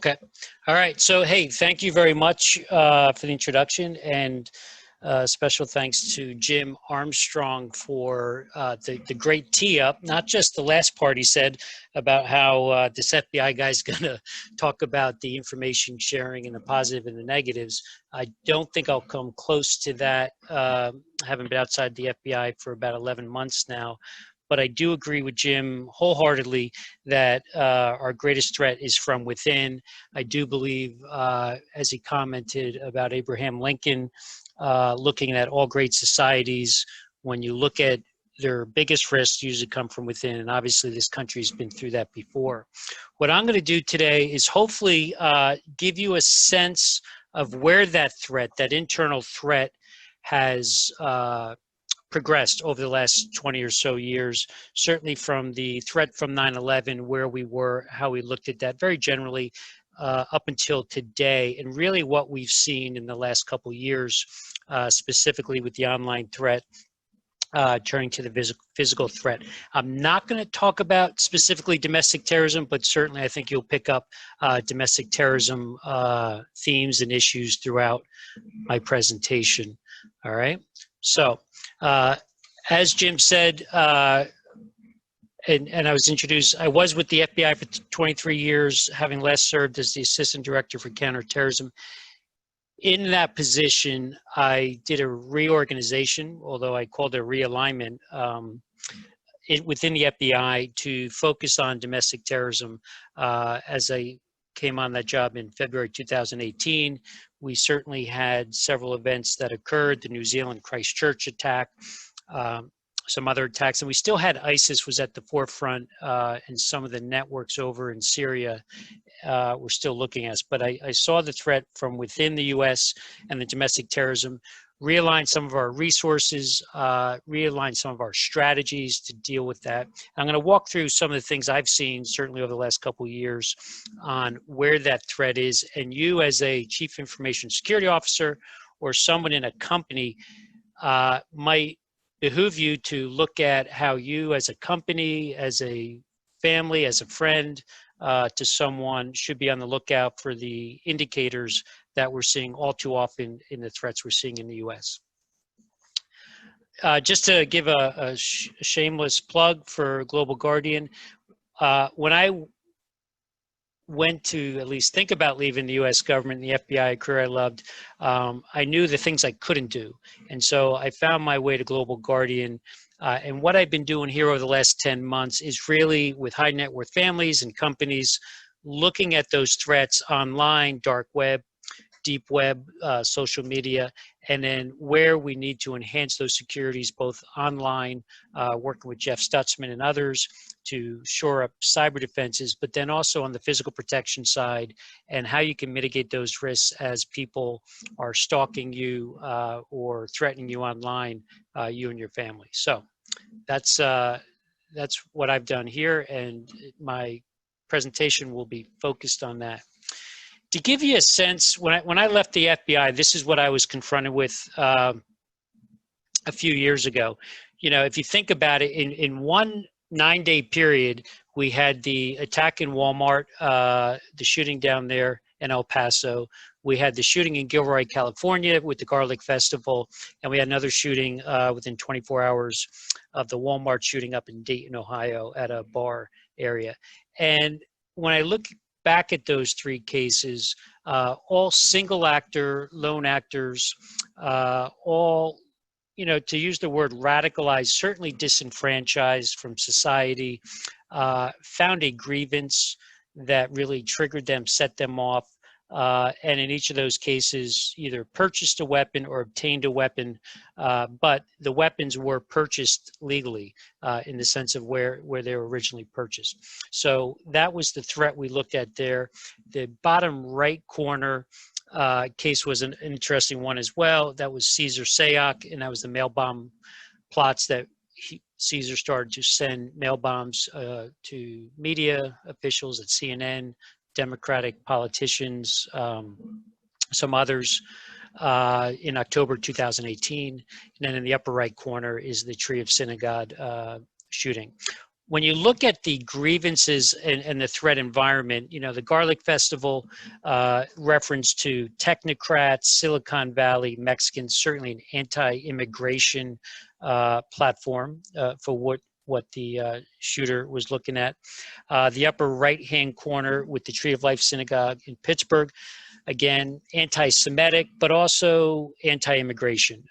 Okay. All right. So, hey, thank you very much for the introduction, and special thanks to Jim Armstrong for the great tee up. Not just the last part he said about how this FBI guy is going to talk about the information sharing and the positive and the negatives. I don't think I'll come close to that. I haven't been outside the FBI for about 11 months now. But I do agree with Jim wholeheartedly that our greatest threat is from within. I do believe, as he commented about Abraham Lincoln, looking at all great societies, when you look at their biggest risks usually come from within, and obviously this country's been through that before. What I'm going to do today is hopefully give you a sense of where that threat, that internal threat, has progressed over the last 20 or so years, certainly from the threat from 9/11, where we were, how we looked at that very generally up until today, and really what we've seen in the last couple of years, specifically with the online threat, turning to the physical threat. I'm not going to talk about specifically domestic terrorism, but certainly I think you'll pick up domestic terrorism themes and issues throughout my presentation. All right. So, as Jim said, and I was introduced, I was with the FBI for 23 years, having last served as the Assistant Director for Counterterrorism. In that position, I did a reorganization, although I called it a realignment, within the FBI to focus on domestic terrorism. As I came on that job in February 2018, we certainly had several events that occurred, the New Zealand Christchurch attack, some other attacks, and we still had ISIS was at the forefront, and some of the networks over in Syria were still looking at us. But I saw the threat from within the U.S. and the domestic terrorism, realign some of our resources, realign some of our strategies to deal with that. I'm going to walk through some of the things I've seen, certainly over the last couple of years, on where that threat is. And you as a Chief Information Security Officer or someone in a company might behoove you to look at how you as a company, as a family, as a friend to someone should be on the lookout for the indicators that we're seeing all too often in the threats we're seeing in the U.S. Just to give a shameless plug for Global Guardian, when I went to at least think about leaving the U.S. government and the FBI, a career I loved, I knew the things I couldn't do. And so I found my way to Global Guardian. And what I've been doing here over the last 10 months is really with high net worth families and companies, looking at those threats online, dark web, deep web, social media, and then where we need to enhance those securities, both online, working with Jeff Stutzman and others to shore up cyber defenses, but then also on the physical protection side and how you can mitigate those risks as people are stalking you or threatening you online, you and your family. So that's what I've done here, and my presentation will be focused on that. To give you a sense, when I left the FBI, this is what I was confronted with a few years ago. You know, if you think about it, in one 9-day period, we had the attack in Walmart, the shooting down there in El Paso. We had the shooting in Gilroy, California with the Garlic Festival, and we had another shooting within 24 hours of the Walmart shooting up in Dayton, Ohio at a bar area. And when I look back at those three cases, all single actor, lone actors, all, you know, to use the word radicalized, certainly disenfranchised from society, found a grievance that really triggered them, set them off. And in each of those cases, either purchased a weapon or obtained a weapon, but the weapons were purchased legally in the sense of where they were originally purchased. So that was the threat we looked at there. The bottom right corner case was an interesting one as well. That was Cesar Sayoc, and that was the mail bomb plots that Cesar started to send mail bombs to media officials at CNN, Democratic politicians, some others, in October 2018. And then in the upper right corner is the Tree of Synagogue shooting. when you look at the grievances and the threat environment, the Garlic Festival reference to technocrats, Silicon Valley, Mexicans, certainly an anti-immigration platform for what the shooter was looking at. The upper right-hand corner with the Tree of Life Synagogue in Pittsburgh, again, anti-Semitic, but also anti-immigration.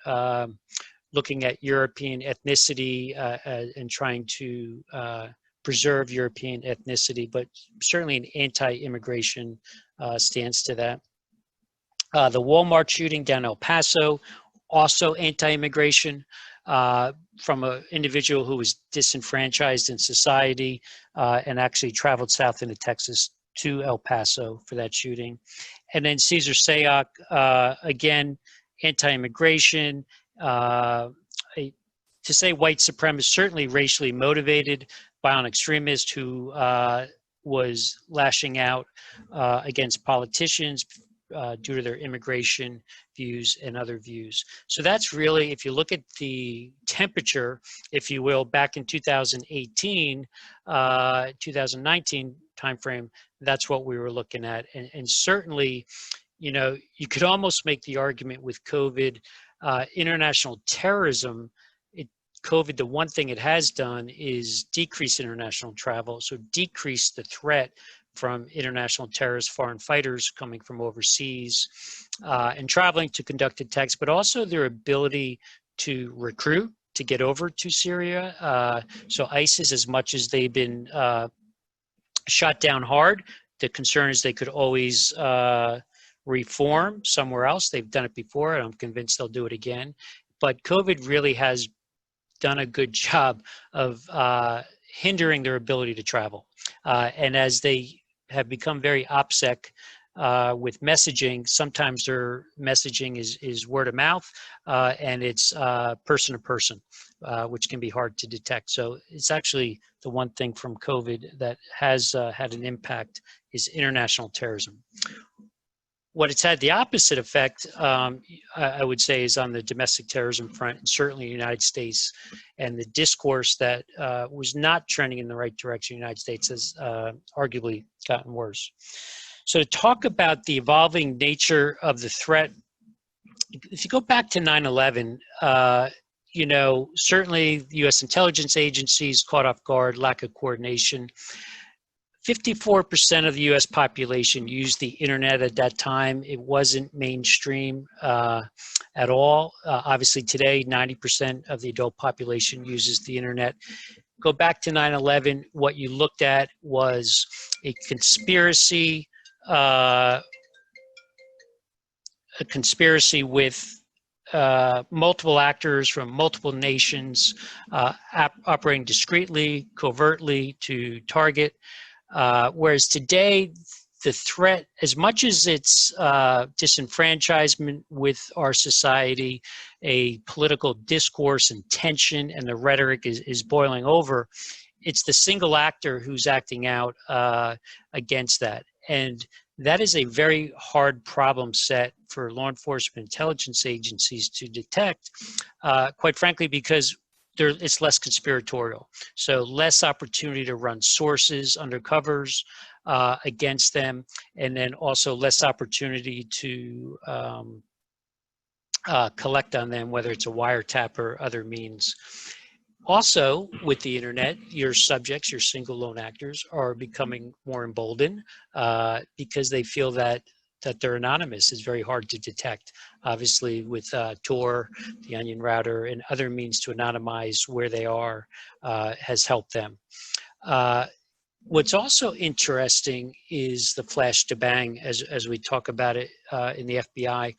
Looking at European ethnicity and trying to preserve European ethnicity, but certainly an anti-immigration stance to that. The Walmart shooting down El Paso, also anti-immigration from an individual who was disenfranchised in society and actually traveled south into Texas to El Paso for that shooting. And then Cesar Sayoc, again, anti-immigration, to say white supremacist, certainly racially motivated, violent extremist who was lashing out against politicians due to their immigration views and other views. So that's really, if you look at the temperature, if you will, back in 2018, 2019 timeframe, that's what we were looking at. And certainly, you could almost make the argument with COVID, international terrorism, COVID, the one thing it has done is decrease international travel, so decrease the threat from international terrorists, foreign fighters coming from overseas and traveling to conduct attacks, but also their ability to recruit, to get over to Syria. So ISIS, as much as they've been shot down hard, the concern is they could always reform somewhere else. They've done it before, and I'm convinced they'll do it again. But COVID really has done a good job of hindering their ability to travel. And as they have become very OPSEC with messaging, sometimes their messaging is word of mouth and it's person to person, which can be hard to detect. So it's actually the one thing from COVID that has had an impact is international terrorism. What it's had the opposite effect, I would say, is on the domestic terrorism front, and certainly the United States, and the discourse that was not trending in the right direction in the United States has arguably gotten worse. So to talk about the evolving nature of the threat, if you go back to 9/11, certainly the U.S. intelligence agencies caught off guard, lack of coordination. 54% of the U.S. population used the internet at that time. It wasn't mainstream at all. Obviously today, 90% of the adult population uses the internet. Go back to 9/11, what you looked at was a conspiracy with multiple actors from multiple nations operating discreetly, covertly to target. Whereas today, the threat, as much as it's disenfranchisement with our society, a political discourse and tension, and the rhetoric is boiling over, it's the single actor who's acting out against that. And that is a very hard problem set for law enforcement intelligence agencies to detect, quite frankly, because it's less conspiratorial. So less opportunity to run sources, undercovers against them, and then also less opportunity to collect on them, whether it's a wiretap or other means. Also, with the internet, your subjects, your single lone actors, are becoming more emboldened because they feel that they're anonymous is very hard to detect. Obviously, with Tor, the Onion Router, and other means to anonymize where they are has helped them. What's also interesting is the flash to bang, as we talk about it in the FBI.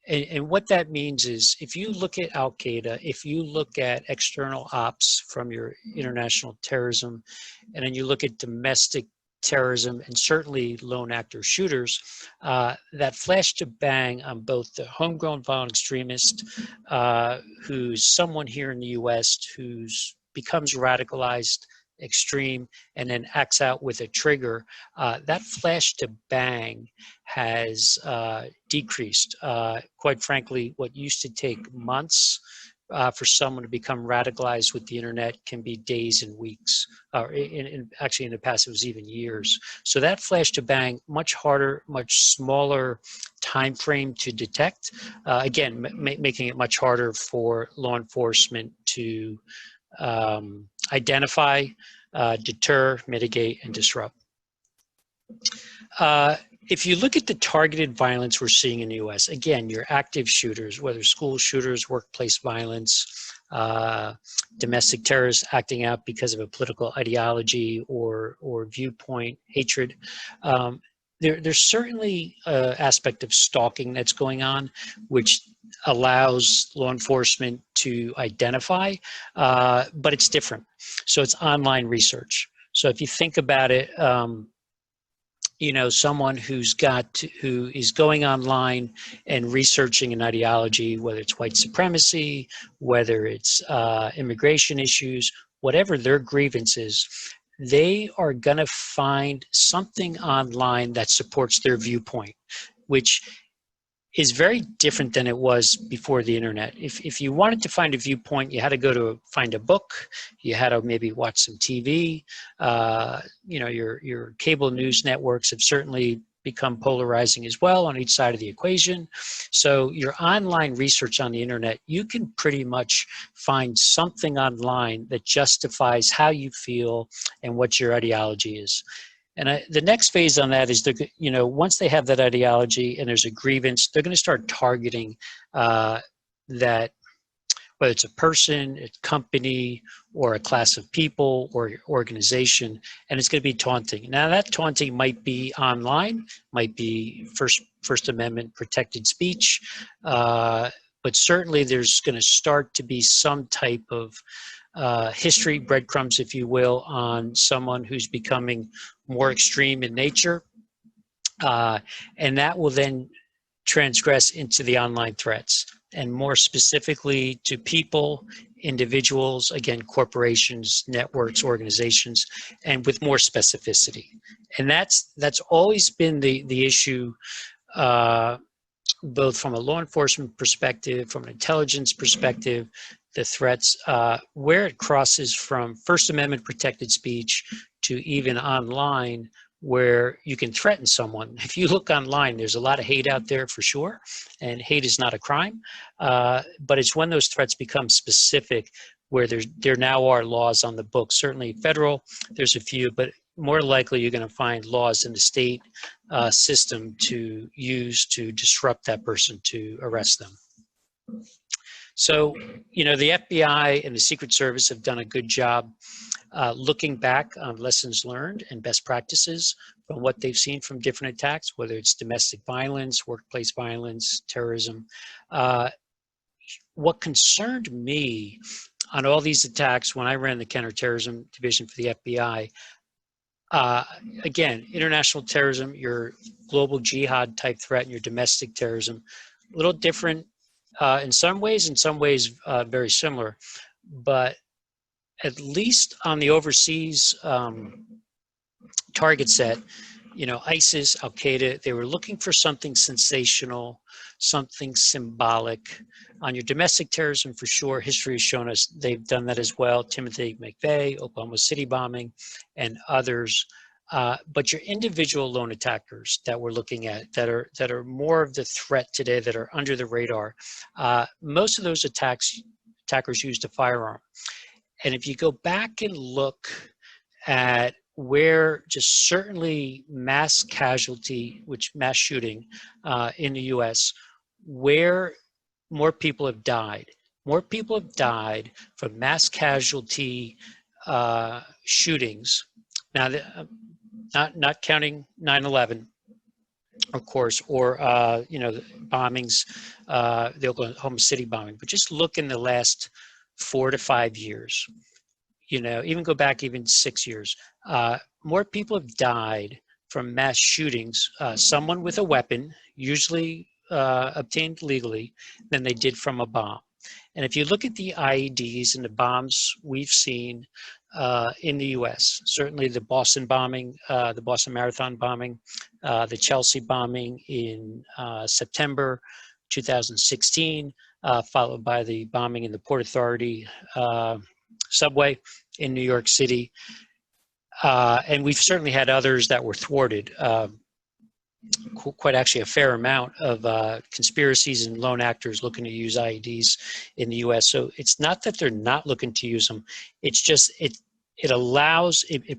And what that means is, if you look at Al-Qaeda, if you look at external ops from your international terrorism, and then you look at domestic terrorism and certainly lone actor shooters, that flash to bang on both the homegrown violent extremist, who's someone here in the U.S. who becomes radicalized, extreme, and then acts out with a trigger, that flash to bang has decreased. Quite frankly, what used to take months for someone to become radicalized with the internet can be days and weeks, or actually in the past it was even years. So that flash to bang, much harder, much smaller time frame to detect. Again, making it much harder for law enforcement to identify, deter, mitigate, and disrupt. If you look at the targeted violence we're seeing in the US, again, your active shooters, whether school shooters, workplace violence, domestic terrorists acting out because of a political ideology or viewpoint, hatred, there's certainly an aspect of stalking that's going on, which allows law enforcement to identify, but it's different. So it's online research. So if you think about it, you know, someone who is going online and researching an ideology, whether it's white supremacy, whether it's immigration issues, whatever their grievance is, they are going to find something online that supports their viewpoint, which is very different than it was before the internet. If you wanted to find a viewpoint, you had to go to find a book, you had to maybe watch some TV. You know, your cable news networks have certainly become polarizing as well on each side of the equation. So your online research on the internet, you can pretty much find something online that justifies how you feel and what your ideology is. And the next phase on that is, you know, once they have that ideology and there's a grievance, they're going to start targeting that, whether it's a person, a company, or a class of people or organization, and it's going to be taunting. Now, that taunting might be online, might be First Amendment protected speech, but certainly there's going to start to be some type of history, breadcrumbs, if you will, on someone who's becoming more extreme in nature. And that will then transgress into the online threats, and more specifically to people, individuals, again, corporations, networks, organizations, and with more specificity. And that's always been the issue, both from a law enforcement perspective, from an intelligence perspective, the threats, where it crosses from First Amendment protected speech to even online, where you can threaten someone. If you look online, there's a lot of hate out there for sure, and hate is not a crime, but it's when those threats become specific where there now are laws on the books. Certainly federal, there's a few, but more likely you're going to find laws in the state system to use to disrupt that person, to arrest them. So, you know, the FBI and the Secret Service have done a good job looking back on lessons learned and best practices from what they've seen from different attacks, whether it's domestic violence, workplace violence, terrorism. What concerned me on all these attacks when I ran the counterterrorism division for the FBI, again, international terrorism, your global jihad type threat, and your domestic terrorism, a little different in some ways very similar, but at least on the overseas target set, you know, ISIS, Al-Qaeda, they were looking for something sensational, something symbolic. On your domestic terrorism, for sure, history has shown us they've done that as well. Timothy McVeigh, Oklahoma City bombing, and others. But your individual lone attackers that we're looking at, that are more of the threat today, that are under the radar, most of those attackers used a firearm. And if you go back and look at where just certainly mass casualty, which mass shooting in the US, where more people have died. More people have died from mass casualty shootings. Now, not counting 9/11, of course, or you know, the bombings, the Oklahoma City bombing, but just look in the last 4 to 5 years. You know, even go back even 6 years. More people have died from mass shootings, someone with a weapon, usually obtained legally, than they did from a bomb. And if you look at the IEDs and the bombs we've seen in the US, certainly the Boston bombing, the Boston Marathon bombing, the Chelsea bombing in September 2016, followed by the bombing in the Port Authority subway in New York City. And we've certainly had others that were thwarted. Quite actually a fair amount of conspiracies and lone actors looking to use IEDs in the U.S. So it's not that they're not looking to use them. It's just it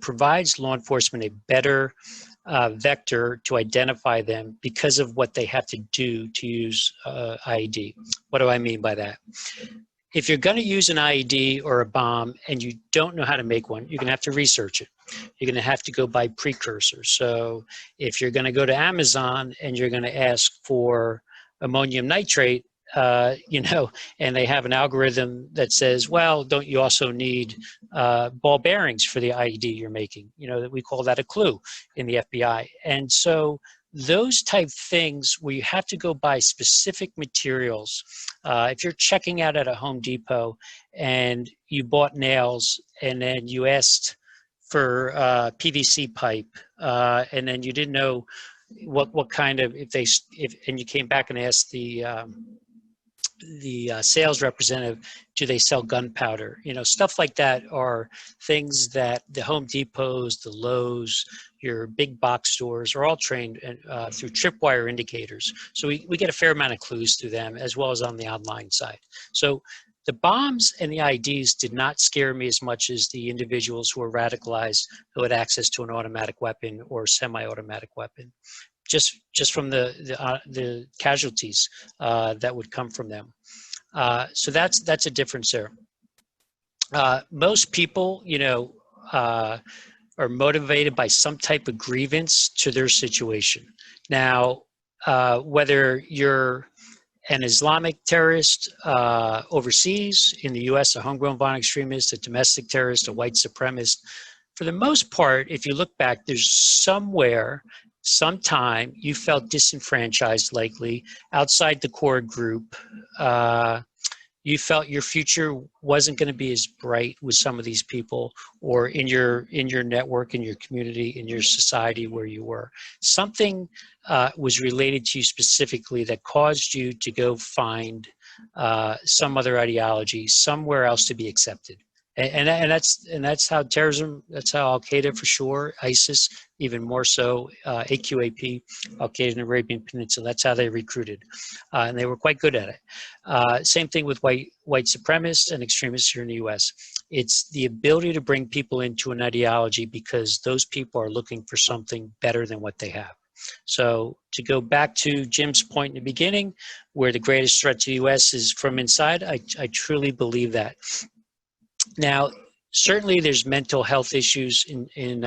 provides law enforcement a better vector to identify them because of what they have to do to use IED. What do I mean by that? If you're going to use an IED or a bomb and you don't know how to make one, you're going to have to research it. You're going to have to go buy precursors. So if you're going to go to Amazon and you're going to ask for ammonium nitrate, and they have an algorithm that says, well, don't you also need ball bearings for the IED you're making? We call that a clue in the FBI. And so those type things where you have to go buy specific materials. If you're checking out at a Home Depot and you bought nails and then you asked for PVC pipe and then you didn't know what kind of, and you came back and asked the sales representative, do they sell gunpowder? Stuff like that are things that the Home Depots, the Lowe's, your big box stores are all trained through tripwire indicators. So we get a fair amount of clues through them as well as on the online side. So the bombs and the IEDs did not scare me as much as the individuals who were radicalized who had access to an automatic weapon or semi-automatic weapon. Just from the casualties that would come from them. So that's a difference there. Most people, are motivated by some type of grievance to their situation. Now, whether you're an Islamic terrorist overseas, in the US, a homegrown violent extremist, a domestic terrorist, a white supremacist, for the most part, if you look back, there's somewhere, sometime you felt disenfranchised, likely outside the core group. You felt your future wasn't going to be as bright with some of these people, or in your network, in your community, in your society where you were. Something was related to you specifically that caused you to go find some other ideology somewhere else to be accepted. And that's how terrorism, that's how Al-Qaeda for sure, ISIS, even more so, AQAP, Al-Qaeda in the Arabian Peninsula, that's how they recruited. And they were quite good at it. Same thing with white supremacists and extremists here in the US. It's the ability to bring people into an ideology because those people are looking for something better than what they have. So to go back to Jim's point in the beginning, where the greatest threat to the US is from inside, I truly believe that. Now, certainly there's mental health issues in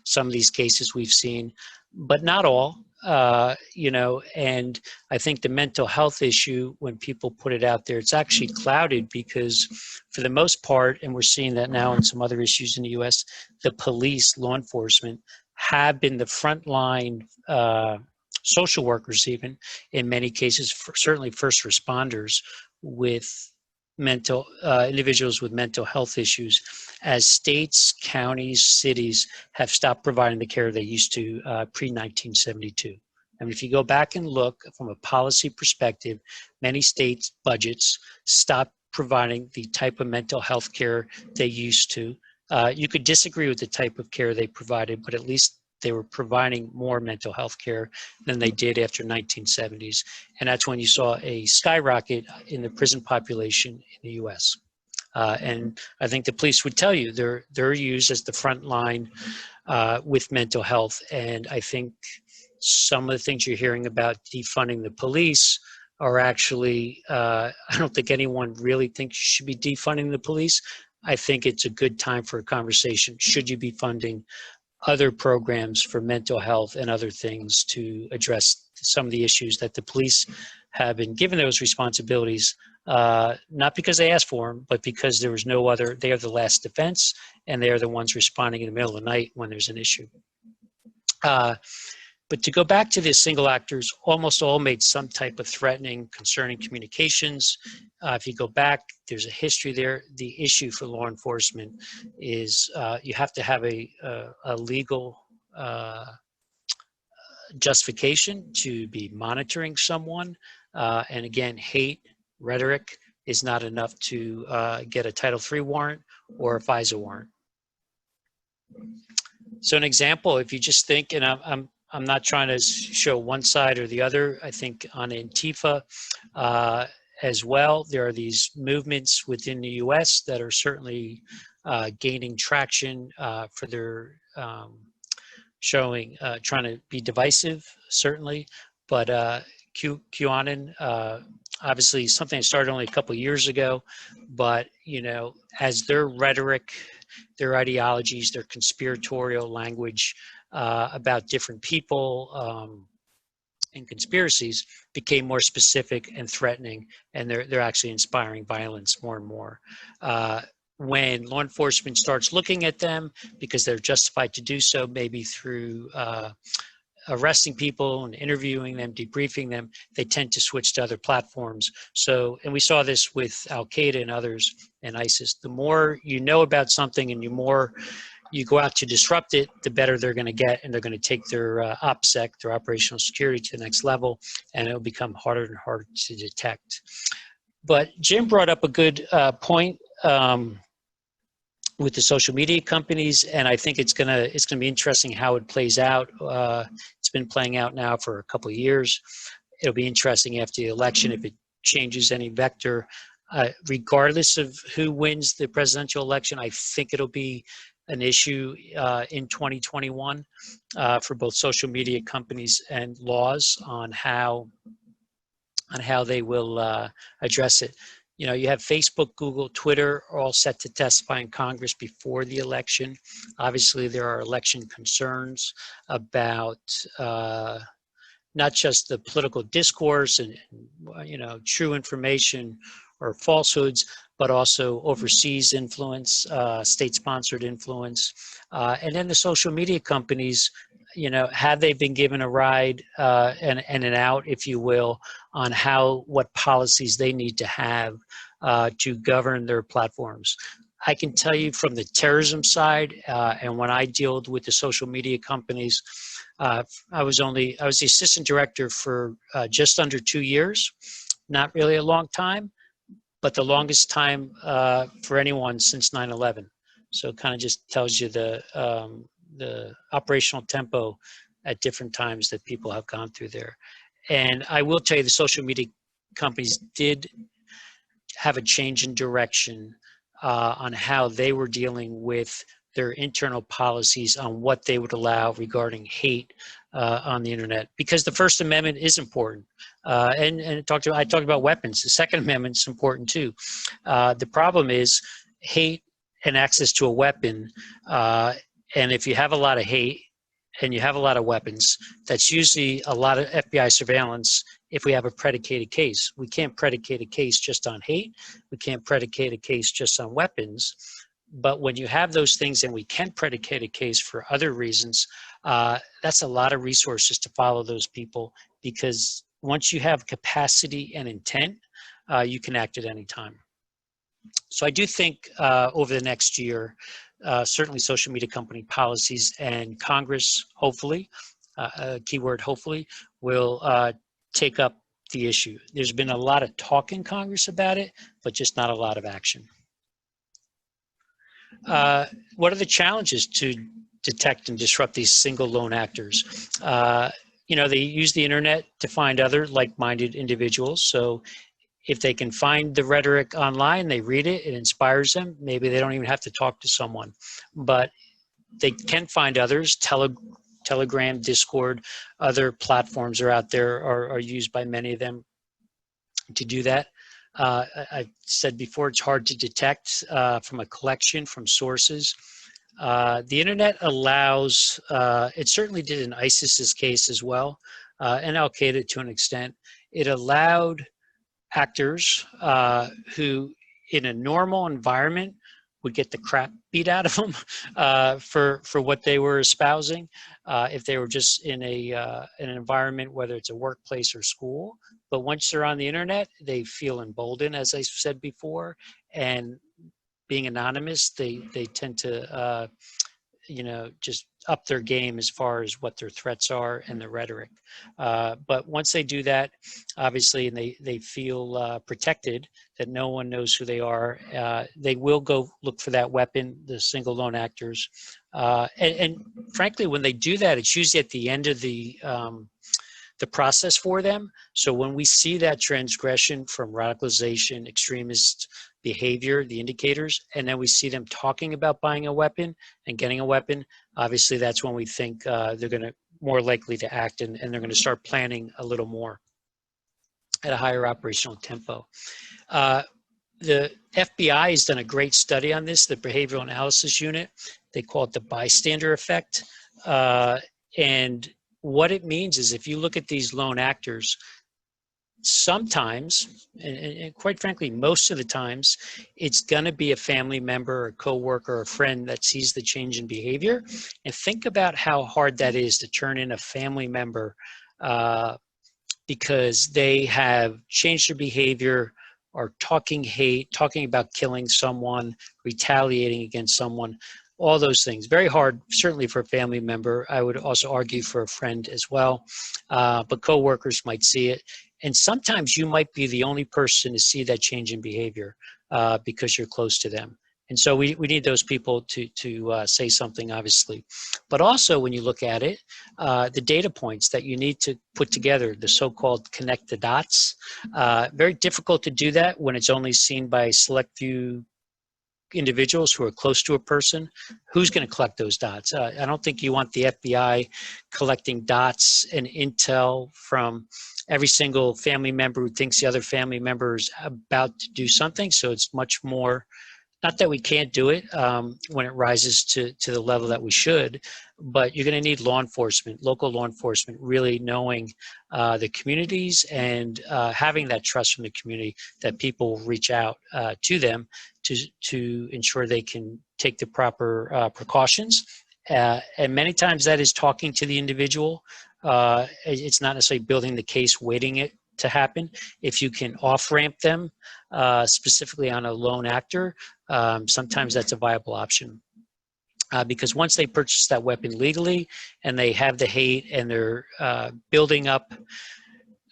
some of these cases we've seen, but not all, and I think the mental health issue, when people put it out there, it's actually clouded because for the most part, and we're seeing that now in some other issues in the US, the police, law enforcement have been the frontline social workers, even in many cases, certainly first responders with individuals with mental health issues, as states, counties, cities have stopped providing the care they used to pre-1972. And if you go back and look from a policy perspective, many states' budgets stopped providing the type of mental health care they used to. You could disagree with the type of care they provided, but at least they were providing more mental health care than they did after 1970s. And that's when you saw a skyrocket in the prison population in the US. And I think the police would tell you they're used as the front line with mental health. And I think some of the things you're hearing about defunding the police are actually, I don't think anyone really thinks you should be defunding the police. I think it's a good time for a conversation. Should you be funding other programs for mental health and other things to address some of the issues that the police have been given those responsibilities, not because they asked for them, but because there was no other, they are the last defense, and they are the ones responding in the middle of the night when there's an issue. But to go back to the single actors, almost all made some type of threatening concerning communications. If you go back, there's a history there. The issue for law enforcement is you have to have a legal justification to be monitoring someone. And again, hate rhetoric is not enough to get a Title III warrant or a FISA warrant. So an example, if you just think, and I'm not trying to show one side or the other. I think on Antifa as well, there are these movements within the U.S. that are certainly gaining traction for their trying to be divisive, certainly. But QAnon, obviously something that started only a couple of years ago, but as their rhetoric, their ideologies, their conspiratorial language about different people and conspiracies became more specific and threatening, and they're actually inspiring violence more and more. When law enforcement starts looking at them because they're justified to do so, maybe through arresting people and interviewing them, debriefing them, they tend to switch to other platforms. So, and we saw this with Al-Qaeda and others and ISIS. The more you know about something and the more you go out to disrupt it, the better they're going to get, and they're going to take their OPSEC, their operational security, to the next level, and it'll become harder and harder to detect. But Jim brought up a good point with the social media companies, and I think it's gonna be interesting how it plays out. It's been playing out now for a couple of years. It'll be interesting after the election if it changes any vector. Regardless of who wins the presidential election, I think it'll be an issue in 2021 for both social media companies and laws on how they will address it. You have Facebook, Google, Twitter are all set to testify in Congress before the election. Obviously, there are election concerns about not just the political discourse and true information or falsehoods, but also overseas influence, state-sponsored influence, and then the social media companies. Have they been given a ride and an out, if you will, on what policies they need to have to govern their platforms? I can tell you from the terrorism side, and when I dealt with the social media companies, I was the assistant director for just under 2 years. Not really a long time, but the longest time for anyone since 9/11. So it kind of just tells you the operational tempo at different times that people have gone through there. And I will tell you, the social media companies did have a change in direction on how they were dealing with their internal policies on what they would allow regarding hate on the internet, because the First Amendment is important. And I talked about weapons. The Second Amendment is important too. The problem is hate and access to a weapon. And if you have a lot of hate and you have a lot of weapons, that's usually a lot of FBI surveillance if we have a predicated case. We can't predicate a case just on hate. We can't predicate a case just on weapons. But when you have those things and we can predicate a case for other reasons, that's a lot of resources to follow those people, because once you have capacity and intent, you can act at any time. So I do think over the next year, certainly social media company policies and Congress, hopefully, keyword hopefully, will take up the issue. There's been a lot of talk in Congress about it, but just not a lot of action. What are the challenges to detect and disrupt these single lone actors? They use the internet to find other like-minded individuals. So if they can find the rhetoric online, they read it, it inspires them. Maybe they don't even have to talk to someone, but they can find others. Telegram, Discord, other platforms are out there, are used by many of them to do that. I said before, it's hard to detect from a collection, from sources. The internet allows, it certainly did in ISIS's case as well, and Al-Qaeda to an extent. It allowed actors who in a normal environment would get the crap beat out of them for what they were espousing. If they were just in an environment, whether it's a workplace or school. But once they're on the internet, they feel emboldened, as I said before, and being anonymous, they tend to just up their game as far as what their threats are and the rhetoric. But once they do that, obviously, and they feel protected, that no one knows who they are, they will go look for that weapon, the single lone actors. And frankly, when they do that, it's usually at the end of the process for them. So when we see that transgression from radicalization, extremist behavior, the indicators, and then we see them talking about buying a weapon and getting a weapon, obviously that's when we think they're going to more likely to act, and they're going to start planning a little more at a higher operational tempo. The FBI has done a great study on this, the Behavioral Analysis Unit. They call it the bystander effect. And what it means is if you look at these lone actors, sometimes, and quite frankly, most of the times, it's going to be a family member, a coworker, or a friend that sees the change in behavior. And think about how hard that is to turn in a family member because they have changed their behavior, are talking hate, talking about killing someone, retaliating against someone. All those things. Very hard, certainly for a family member. I would also argue for a friend as well. But coworkers might see it. And sometimes you might be the only person to see that change in behavior because you're close to them. And so we need those people to say something, obviously. But also when you look at it, the data points that you need to put together, the so-called connect the dots, very difficult to do that when it's only seen by a select few individuals who are close to a person. Who's going to collect those dots? I don't think you want the FBI collecting dots and intel from every single family member who thinks the other family member is about to do something. So it's much more, not that we can't do it when it rises to the level that we should, but you're going to need law enforcement, local law enforcement, really knowing the communities and having that trust from the community that people reach out to them to ensure they can take the proper precautions. And many times that is talking to the individual. It's not necessarily building the case, waiting it to happen. If you can off-ramp them, specifically on a lone actor, sometimes that's a viable option. Because once they purchase that weapon legally and they have the hate and they're building up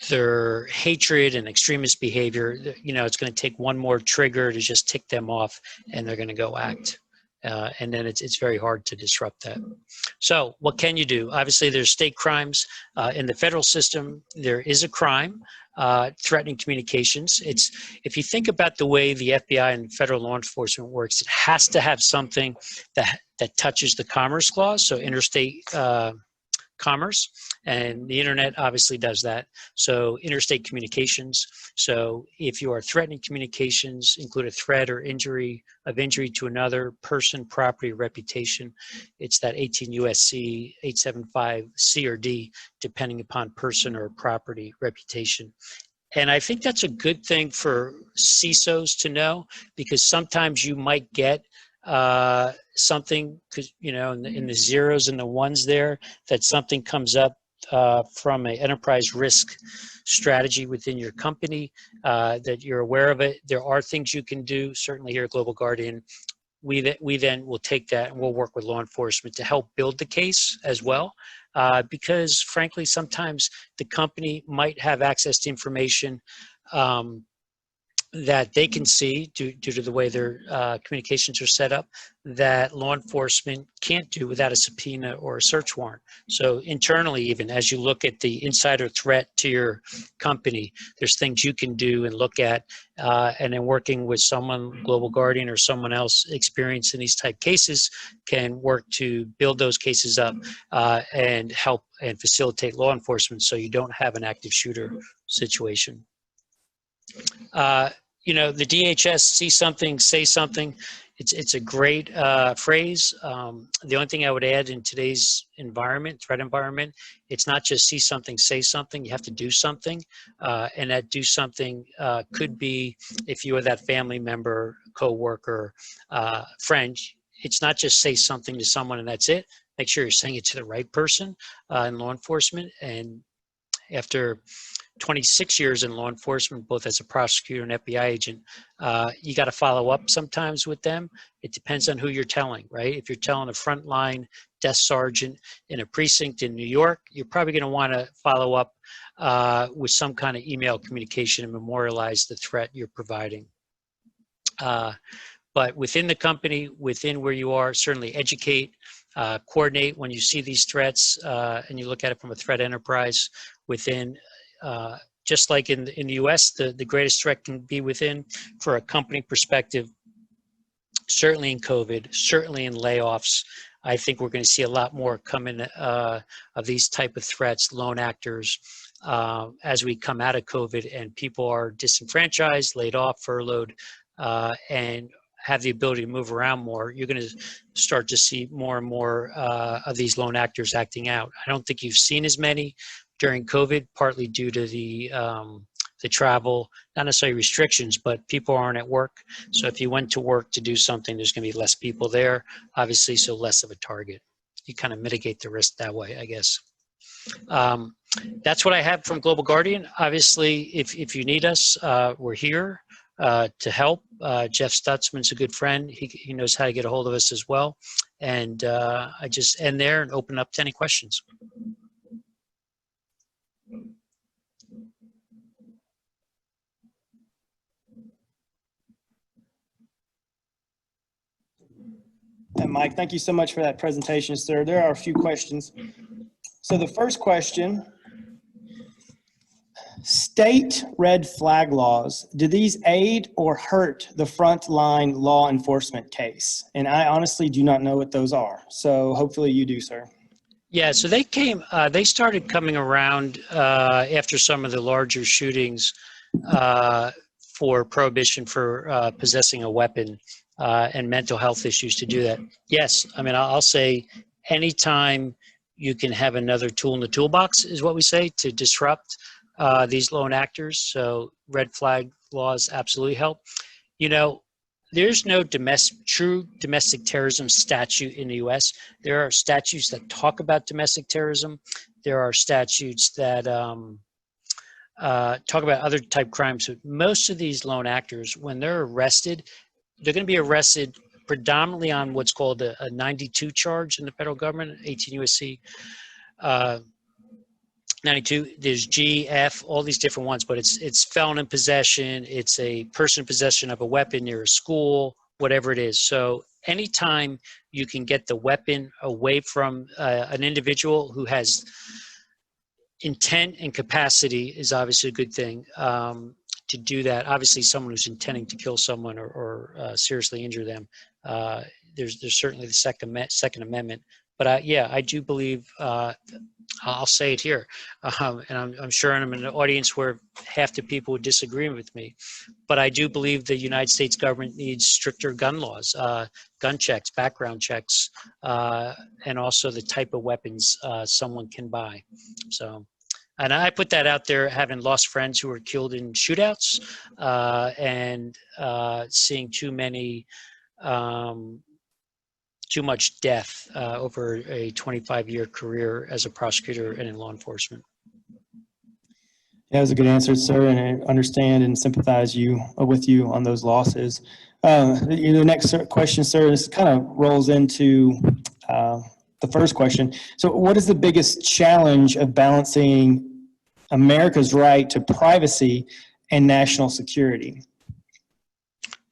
their hatred and extremist behavior, it's going to take one more trigger to just tick them off and they're going to go act. And then it's very hard to disrupt that. So what can you do? Obviously, there's state crimes. In the federal system, there is a crime, threatening communications. If you think about the way the FBI and federal law enforcement works, it has to have something that touches the Commerce Clause, so interstate commerce, and the internet obviously does that. So interstate communications. So if you are threatening communications, include a threat or injury to another person, property, reputation, it's that 18 USC 875 C or D, depending upon person or property, reputation. And I think that's a good thing for CISOs to know, because sometimes you might get something, because in the zeros and the ones there, that something comes up from an enterprise risk strategy within your company, that you're aware of it. There are things you can do. Certainly here at Global Guardian, we then will take that and we'll work with law enforcement to help build the case as well. Because frankly, sometimes the company might have access to information that they can see due to the way their communications are set up, that law enforcement can't do without a subpoena or a search warrant. So internally, even as you look at the insider threat to your company, there's things you can do and look at, and then working with someone, Global Guardian or someone else experienced in these type cases, can work to build those cases up and help and facilitate law enforcement so you don't have an active shooter situation. The DHS, see something, say something. It's a great phrase. The only thing I would add in today's environment, threat environment, it's not just see something, say something. You have to do something. And that do something could be, if you are that family member, coworker, friend, it's not just say something to someone and that's it. Make sure you're saying it to the right person in law enforcement. And after 26 years in law enforcement, both as a prosecutor and FBI agent. You got to follow up sometimes with them. It depends on who you're telling, right? If you're telling a frontline desk sergeant in a precinct in New York, you're probably going to want to follow up with some kind of email communication and memorialize the threat you're providing. But within the company, within where you are, certainly educate, coordinate when you see these threats, and you look at it from a threat enterprise within. Just like in the U.S., the greatest threat can be within. For a company perspective, certainly in COVID, certainly in layoffs, I think we're going to see a lot more coming of these type of threats, lone actors, as we come out of COVID and people are disenfranchised, laid off, furloughed, and have the ability to move around more. You're going to start to see more and more of these lone actors acting out. I don't think you've seen as many during COVID, partly due to the travel, not necessarily restrictions, but people aren't at work. So if you went to work to do something, there's going to be less people there, obviously, so less of a target. You kind of mitigate the risk that way, I guess. That's what I have from Global Guardian. Obviously, if you need us, we're here to help. Jeff Stutzman's a good friend. He knows how to get a hold of us as well. And I just end there and open up to any questions. And Mike, thank you so much for that presentation, sir. There are a few questions. So the first question, state red flag laws, do these aid or hurt the frontline law enforcement case? And I honestly do not know what those are. So hopefully you do, sir. Yeah, so they started coming around after some of the larger shootings for prohibition for possessing a weapon and mental health issues to do that. Yes, I mean, I'll say anytime you can have another tool in the toolbox is what we say to disrupt these lone actors. So red flag laws absolutely help. You know, there's no true domestic terrorism statute in the U.S. There are statutes that talk about domestic terrorism. There are statutes that talk about other type crimes. So most of these lone actors, when they're arrested, they're going to be arrested predominantly on what's called a 92 charge in the federal government, 18 U.S.C. 92. There's G, F, all these different ones, but it's felon in possession. It's a person in possession of a weapon near a school, whatever it is. So anytime you can get the weapon away from an individual who has intent and capacity is obviously a good thing. To do that, obviously someone who's intending to kill someone or seriously injure them, there's certainly the Second Amendment. But yeah, I do believe, I'll say it here, and I'm sure I'm in an audience where half the people would disagree with me, but I do believe the United States government needs stricter gun laws, gun checks, background checks, and also the type of weapons someone can buy. So. And I put that out there, having lost friends who were killed in shootouts and seeing too much death over a 25-year career as a prosecutor and in law enforcement. That was a good answer, sir, and I understand and sympathize with you on those losses. The next question, sir, this kind of rolls into the first question. So what is the biggest challenge of balancing America's right to privacy and national security?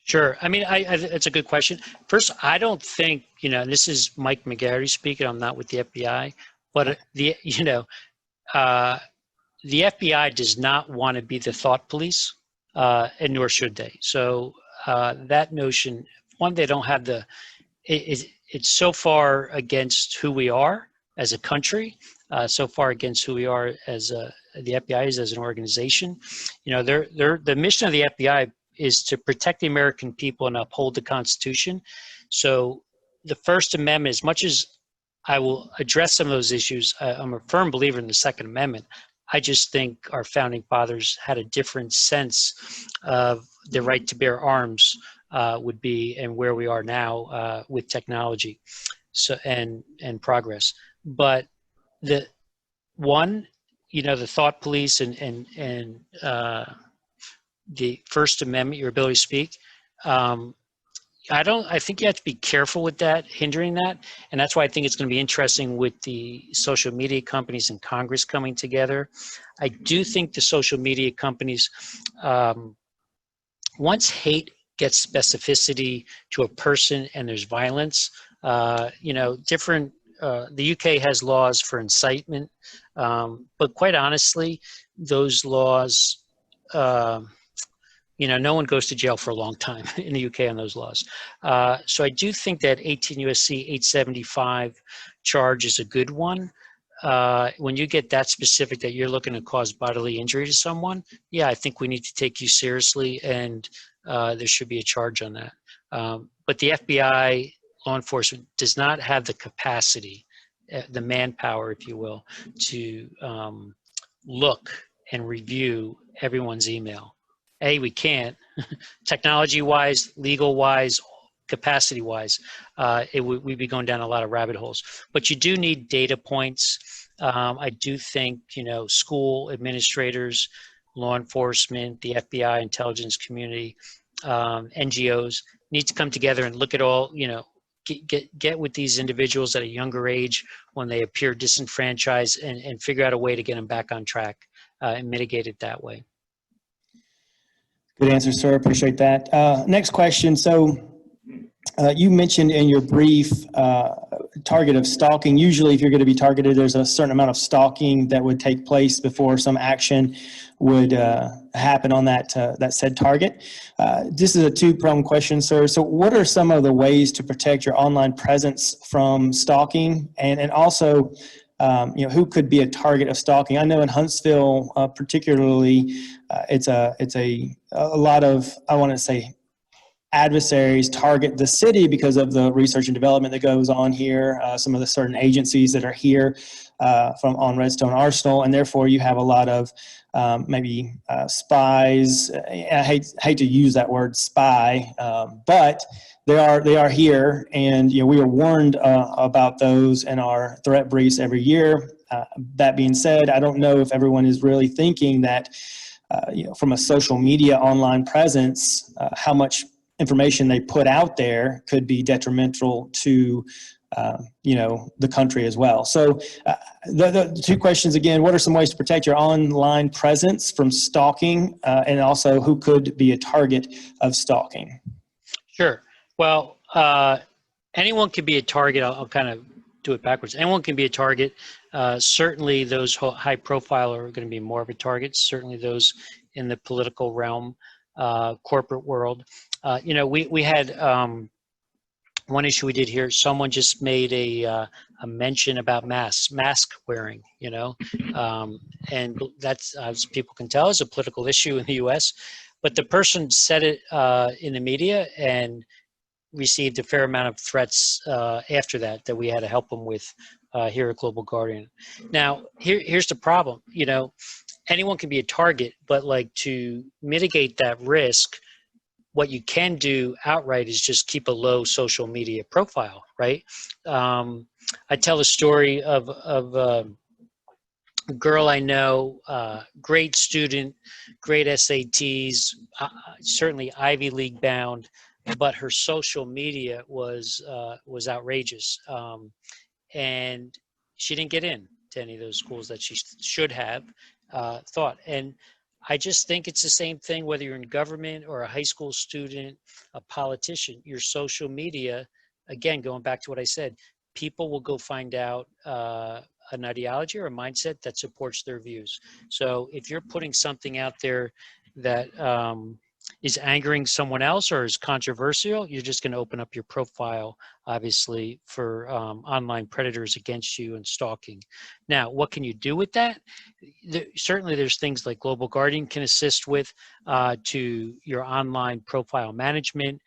Sure. I mean, it's a good question. First, I don't think, and this is Mike McGarrity speaking, I'm not with the FBI, but the FBI does not want to be the thought police, and nor should they. So that notion, one, they don't have it's so far against who we are as a country, so far against who we are as the FBI is as an organization. The mission of the FBI is to protect the American people and uphold the Constitution. So the First Amendment, as much as I will address some of those issues, I'm a firm believer in the Second Amendment. I just think our founding fathers had a different sense of the right to bear arms would be and where we are now with technology and progress. But the thought police and the First Amendment, your ability to speak. I think you have to be careful with that, hindering that. And that's why I think it's going to be interesting with the social media companies and Congress coming together. I do think the social media companies, once hate gets specificity to a person and there's violence, different, the UK has laws for incitement, but quite honestly, those laws, no one goes to jail for a long time in the UK on those laws. So I do think that 18 USC 875 charge is a good one. When you get that specific that you're looking to cause bodily injury to someone, yeah, I think we need to take you seriously, and there should be a charge on that. But the FBI, law enforcement, does not have the capacity, the manpower, if you will, to look and review everyone's email. We can't. Technology-wise, legal-wise, capacity-wise, we'd be going down a lot of rabbit holes. But you do need data points. I do think, school administrators, law enforcement, the FBI, intelligence community, NGOs need to come together and look at all, get with these individuals at a younger age when they appear disenfranchised, and figure out a way to get them back on track and mitigate it that way. Good answer, sir. Appreciate that. Next question. So you mentioned in your brief target of stalking. Usually if you're going to be targeted, there's a certain amount of stalking that would take place before some action would happen on that said target. This is a two-pronged question, sir. So what are some of the ways to protect your online presence from stalking, and also who could be a target of stalking? I know in Huntsville, particularly, it's a lot of, I want to say, adversaries target the city because of the research and development that goes on here. Some of the certain agencies that are here on Redstone Arsenal, and therefore you have a lot of maybe spies. I hate to use that word spy, but they are here, and we are warned about those in our threat briefs every year. That being said, I don't know if everyone is really thinking that from a social media online presence, how much information they put out there could be detrimental to the country as well. So the two questions again: what are some ways to protect your online presence from stalking, and also who could be a target of stalking? Sure. Well, anyone can be a target. I'll kind of do it backwards. Anyone can be a target. Certainly those high profile are going to be more of a target. Certainly those in the political realm, corporate world. We had one issue we did here. Someone just made a mention about mask wearing, and that's, as people can tell, is a political issue in the U.S. But the person said it in the media and received a fair amount of threats after that we had to help them with here at Global Guardian. Now, here's the problem. Anyone can be a target, but to mitigate that risk, what you can do outright is just keep a low social media profile, right? I tell a story of a girl I know, great student, great SATs, certainly Ivy League bound, but her social media was outrageous, and she didn't get in to any of those schools that she should have thought. And I just think it's the same thing whether you're in government or a high school student, a politician. Your social media, again, going back to what I said, people will go find out an ideology or a mindset that supports their views. So if you're putting something out there that is angering someone else or is controversial, you're just going to open up your profile, obviously, for online predators against you and stalking. Now, what can you do with that? Certainly, there's things like Global Guardian can assist with to your online profile management.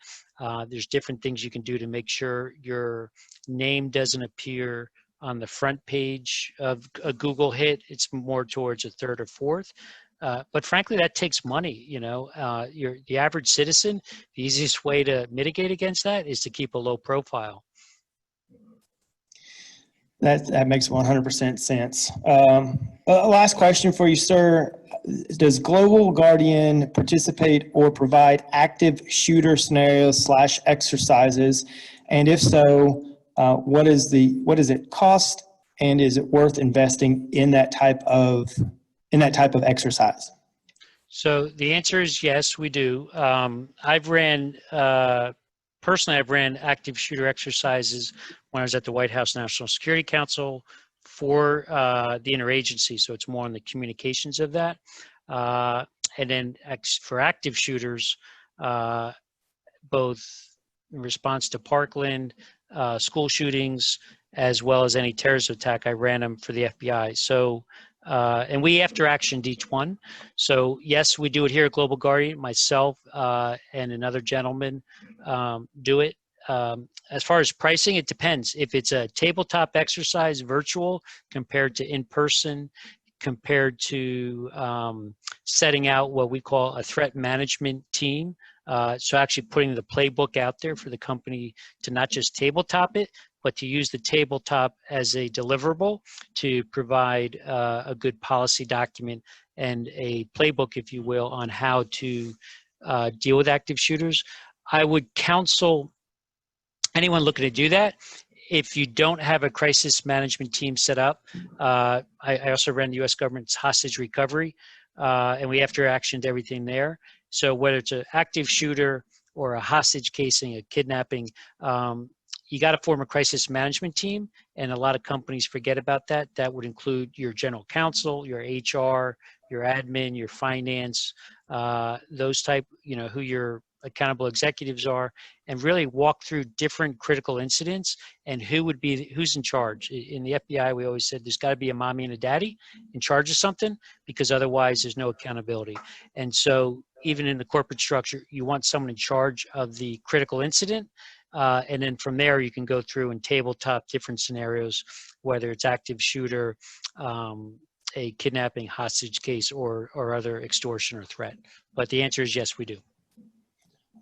There's different things you can do to make sure your name doesn't appear on the front page of a Google hit. It's more towards a third or fourth. But frankly, that takes money. The average citizen, the easiest way to mitigate against that is to keep a low profile. That makes 100% sense. Last question for you, sir. Does Global Guardian participate or provide active shooter scenarios / exercises? And if so, what does it cost? And is it worth investing in that type of exercise? So the answer is yes, we do. Personally, I've ran active shooter exercises when I was at the White House National Security Council for the interagency. So it's more on the communications of that. And then for active shooters, both in response to Parkland, school shootings, as well as any terrorist attack, I ran them for the FBI. So, and we after actioned each one. So yes, we do it here at Global Guardian. Myself and another gentleman do it. As far as pricing, it depends. If it's a tabletop exercise, virtual compared to in-person, compared to setting out what we call a threat management team. So actually putting the playbook out there for the company to not just tabletop it, but to use the tabletop as a deliverable to provide a good policy document and a playbook, if you will, on how to deal with active shooters. I would counsel anyone looking to do that, if you don't have a crisis management team set up. I also ran the U.S. government's hostage recovery, and we after actioned everything there. So whether it's an active shooter or a hostage casing, a kidnapping, you got to form a crisis management team, and a lot of companies forget about that. That would include your general counsel, your HR, your admin, your finance, those type, who your accountable executives are, and really walk through different critical incidents and who's in charge. In the FBI, we always said there's got to be a mommy and a daddy in charge of something, because otherwise there's no accountability. And so even in the corporate structure, you want someone in charge of the critical incident. And then from there, you can go through and tabletop different scenarios, whether it's active shooter, a kidnapping, hostage case, or other extortion or threat. But the answer is yes, we do.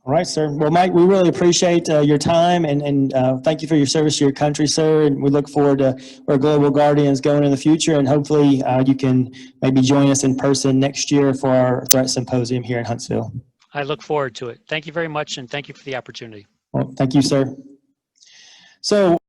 All right, sir. Well, Mike, we really appreciate your time and thank you for your service to your country, sir. And we look forward to where Global Guardian is going in the future. And hopefully you can maybe join us in person next year for our threat symposium here in Huntsville. I look forward to it. Thank you very much, and thank you for the opportunity. Well, thank you, sir. So